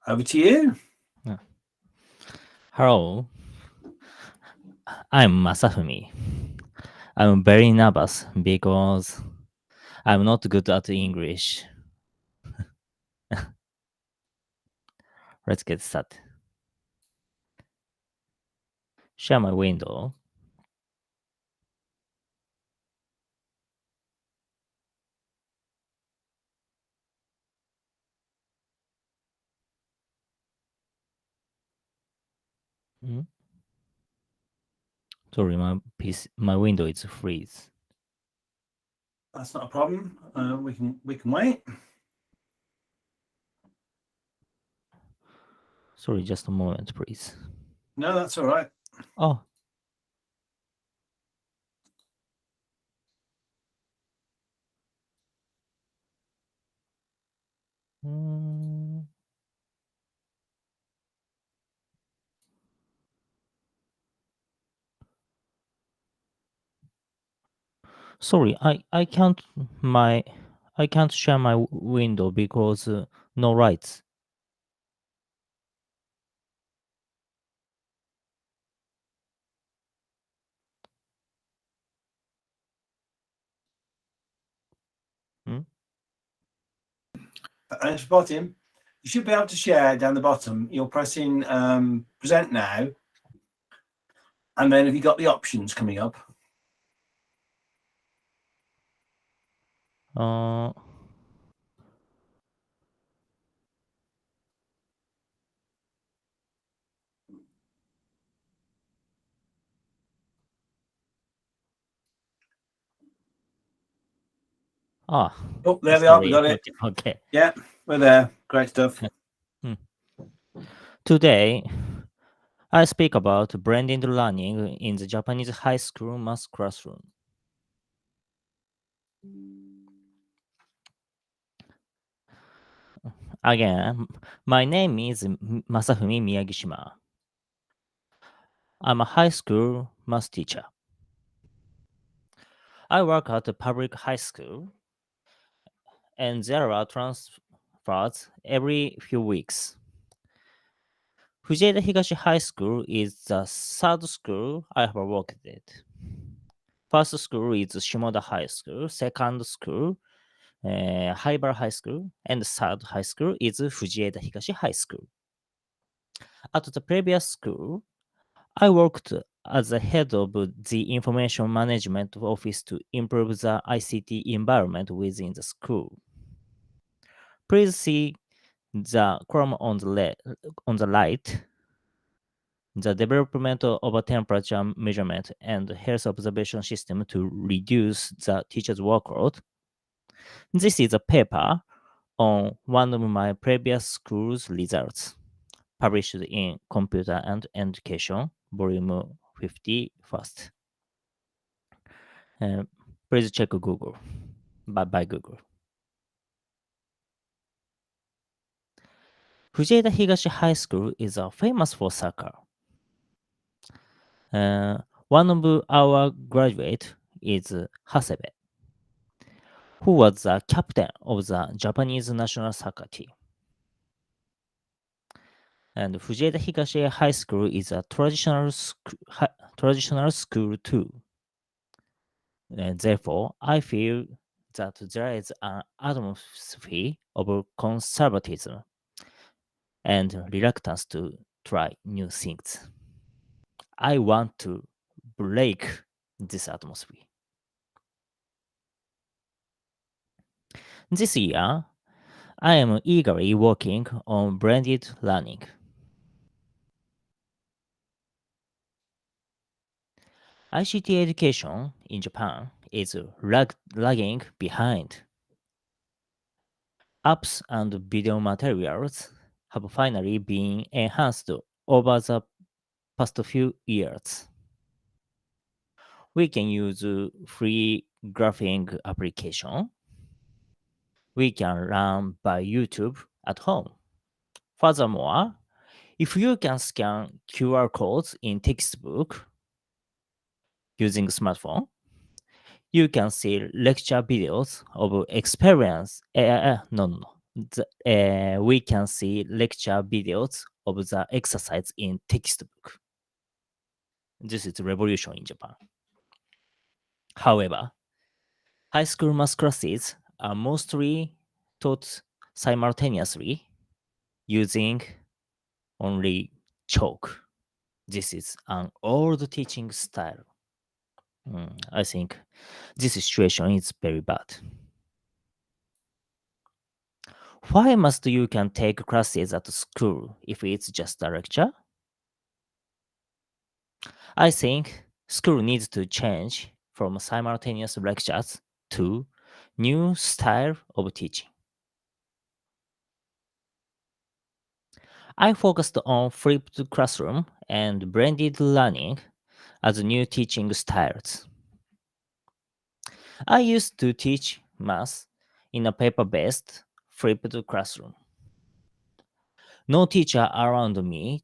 Over to you. Hello, I'm Masafumi. I'm very nervous because I'm not good at English. Let's get started. Share my window. Hmm? Sorry, my window is freeze. That's not a problem. We can wait. Sorry, just a moment, please. No, that's all right. Oh. Mm. Sorry, I can't share my window because no lights. Hmm? And to bottom, you should be able to share down the bottom. You're pressing present now, and then have you got the options coming up? Uh, ah, Oh, there we are. We sorry. got it. Okay. Yeah, we're there. Great stuff. Hmm. Today, I speak about blended learning in the Japanese high school math classroom. Again, my name is Masafumi Miyagishima. I'm a high school math teacher. I work at a public high school, and there are transfers every few weeks. Fujieda Higashi High School is the third school I have worked at. First school is Shimoda High School, second school, Haibara High School, and third high school is Fujieda Higashi High School. At the previous school, I worked as the head of the information management office to improve the ICT environment within the school. Please see the column on the right. The development of a temperature measurement and health observation system to reduce the teacher's workload. This is a paper on one of my previous school's results, published in Computer and Education, volume 51st. Uh, please check Google, by Google. Fujieda Higashi High School is famous for soccer. One of our graduates is Hasebe, who was the captain of the Japanese national soccer team. And Fujieda Higashi High School is a traditional school too. And therefore, I feel that there is an atmosphere of conservatism and reluctance to try new things. I want to break this atmosphere. This year, I am eagerly working on blended learning. ICT education in Japan is lagging behind. Apps and video materials have finally been enhanced over the past few years. We can use free graphing application. We can learn by YouTube at home. Furthermore, if you can scan QR codes in textbook using smartphone, you can see lecture videos of experience. No. we can see lecture videos of the exercise in textbook. This is a revolution in Japan. However, high school math classes are mostly taught simultaneously using only chalk. This is an old teaching style. I think this situation is very bad. Why must you can take classes at school if it's just a lecture? I think school needs to change from simultaneous lectures to new style of teaching. I focused on flipped classroom and blended learning as new teaching styles. I used to teach math in a paper-based flipped classroom. No teacher around me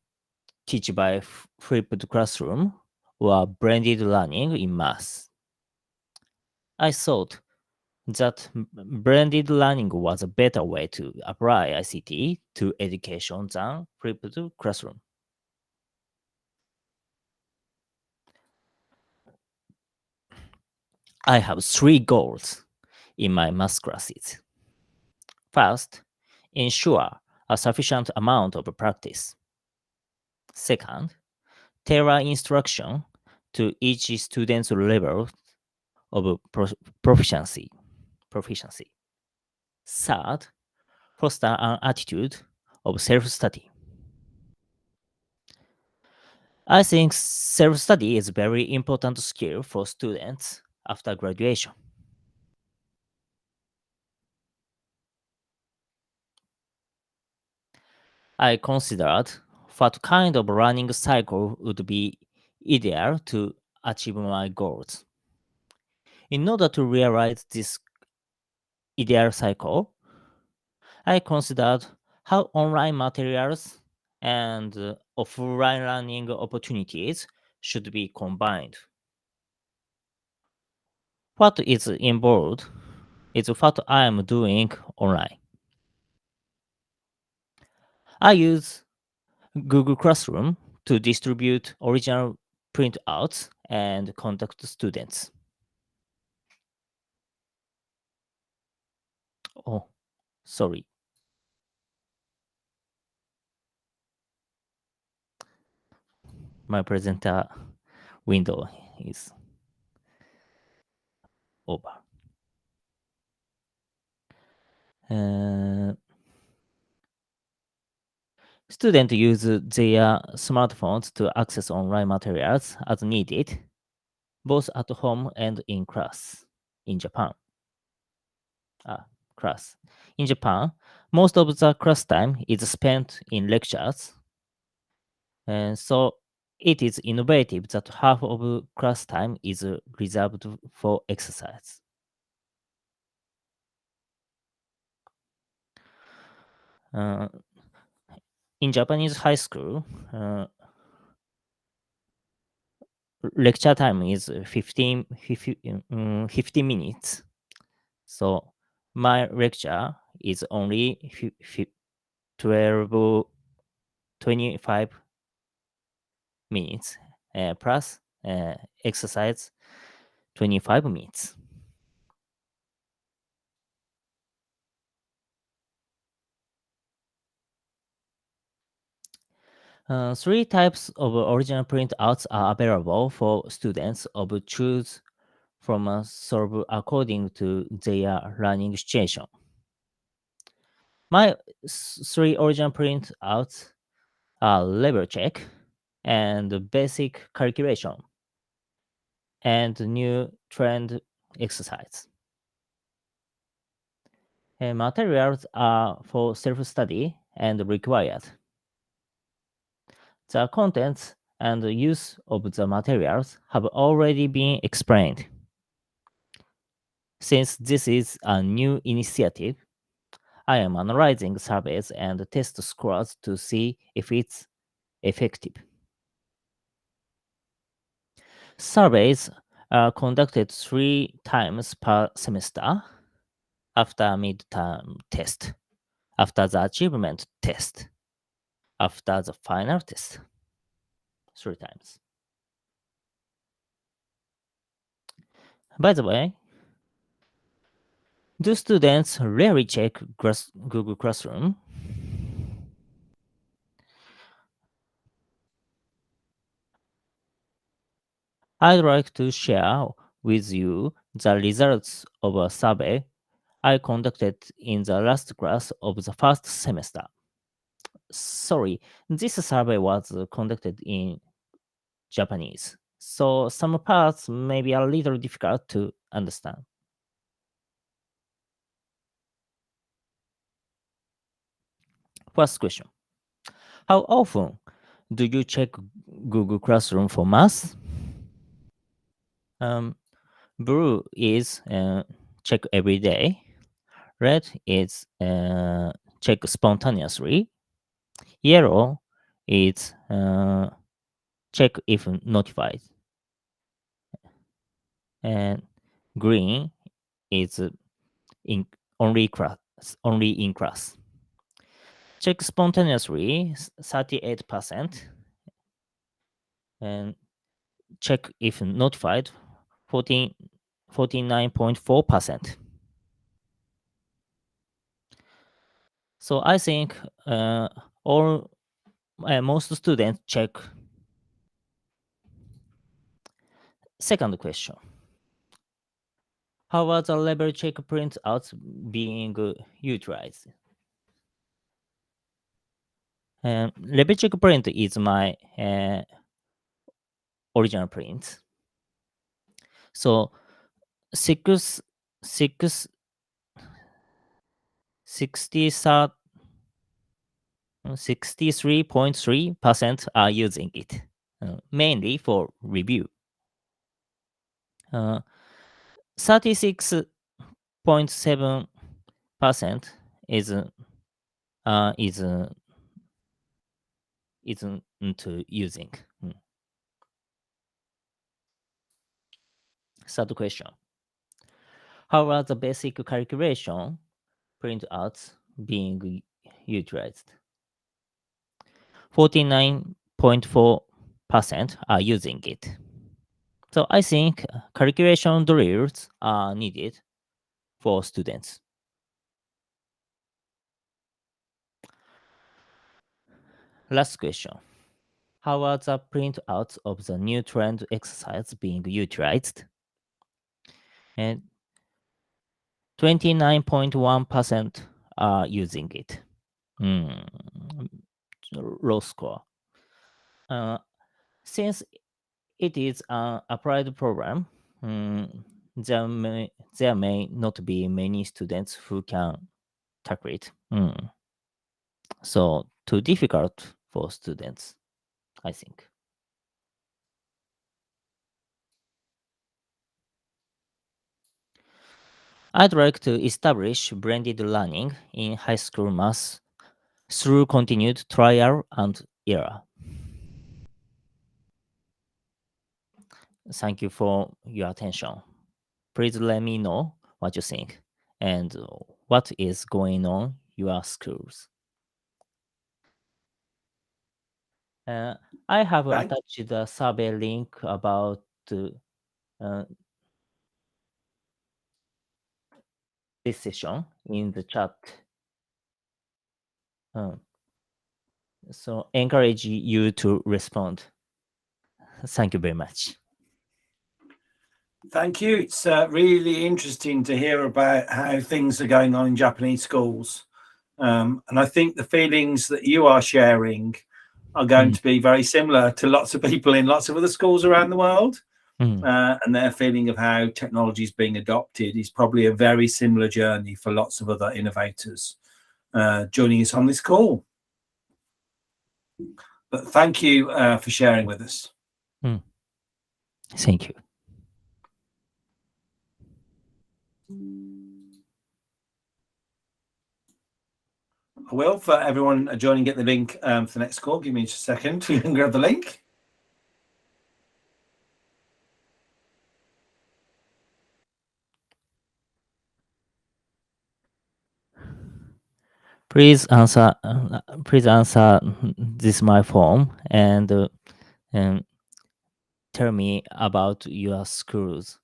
teach by flipped classroom or blended learning in math. I thought that blended learning was a better way to apply ICT to education than flipped classroom. I have three goals in my math classes. First, ensure a sufficient amount of practice. Second, tailor instruction to each student's level of proficiency. Third, foster an attitude of self-study. I think self-study is a very important skill for students after graduation. I considered what kind of learning cycle would be ideal to achieve my goals. In order to realize this ideal cycle, I considered how online materials and offline learning opportunities should be combined. What is involved is what I am doing online. I use Google Classroom to distribute original printouts and contact students. Oh, sorry. My presenter window is over. Uh, Students use their smartphones to access online materials as needed, both at home and in class in Japan. Class. In Japan, most of the class time is spent in lectures, and so it is innovative that half of class time is reserved for exercise. Uh, in Japanese high school, lecture time is 50 minutes. So my lecture is only 12, 25 minutes plus exercise 25 minutes. Three types of original printouts are available for students of choose from a solve according to their learning situation. My three original printouts are level check and basic calculation and new trend exercise. Materials are for self-study and required. The contents and use of the materials have already been explained. Since this is a new initiative, I am analyzing surveys and test scores to see if it's effective. Surveys are conducted 3 times per semester after midterm test. after the achievement test, after the final test. 3 times. By the way, do students rarely check Google Classroom? I'd like to share with you the results of a survey I conducted in the last class of the first semester. Sorry, this survey was conducted in Japanese, so some parts may be a little difficult to understand. First question: how often do you check Google Classroom for math? Blue is check every day. Red is check spontaneously. Yellow is check if notified. And green is in only in class. Check spontaneously 38%, and check if notified 49.4%. So I think most students check. Second question: how are the level check printouts being utilized? Level check print is my original print. So 6 6 63.3% are using it, mainly for review. 36.7% isn't using. Third question: how are the basic calculation printouts being utilized? 49.4% are using it. So I think calculation drills are needed for students. Last question: how are the printouts of the new trend exercise being utilized? And 29.1% are using it. Low score. Since it is an applied program, there may not be many students who can tackle it. So too difficult for students, I think. I'd like to establish blended learning in high school math through continued trial and error. Thank you for your attention. Please let me know what you think and what is going on your schools. I have Thank- attached the survey link about this session in the chat. So encourage you to respond. Thank you very much. Thank you. It's really interesting to hear about how things are going on in Japanese schools. And I think the feelings that you are sharing are going to be very similar to lots of people in lots of other schools around the world. And their feeling of how technology is being adopted is probably a very similar journey for lots of other innovators joining us on this call. But thank you for sharing with us. Thank you. I will, for everyone joining, get the link for the next call. Give me just a second. You can grab the link. Please answer. Please answer this my form and tell me about your school's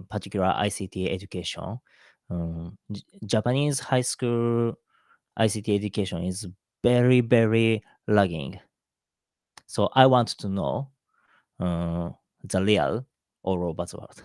particular ICT education. Japanese high school ICT education is very, very lagging. So I want to know the real or buzzword.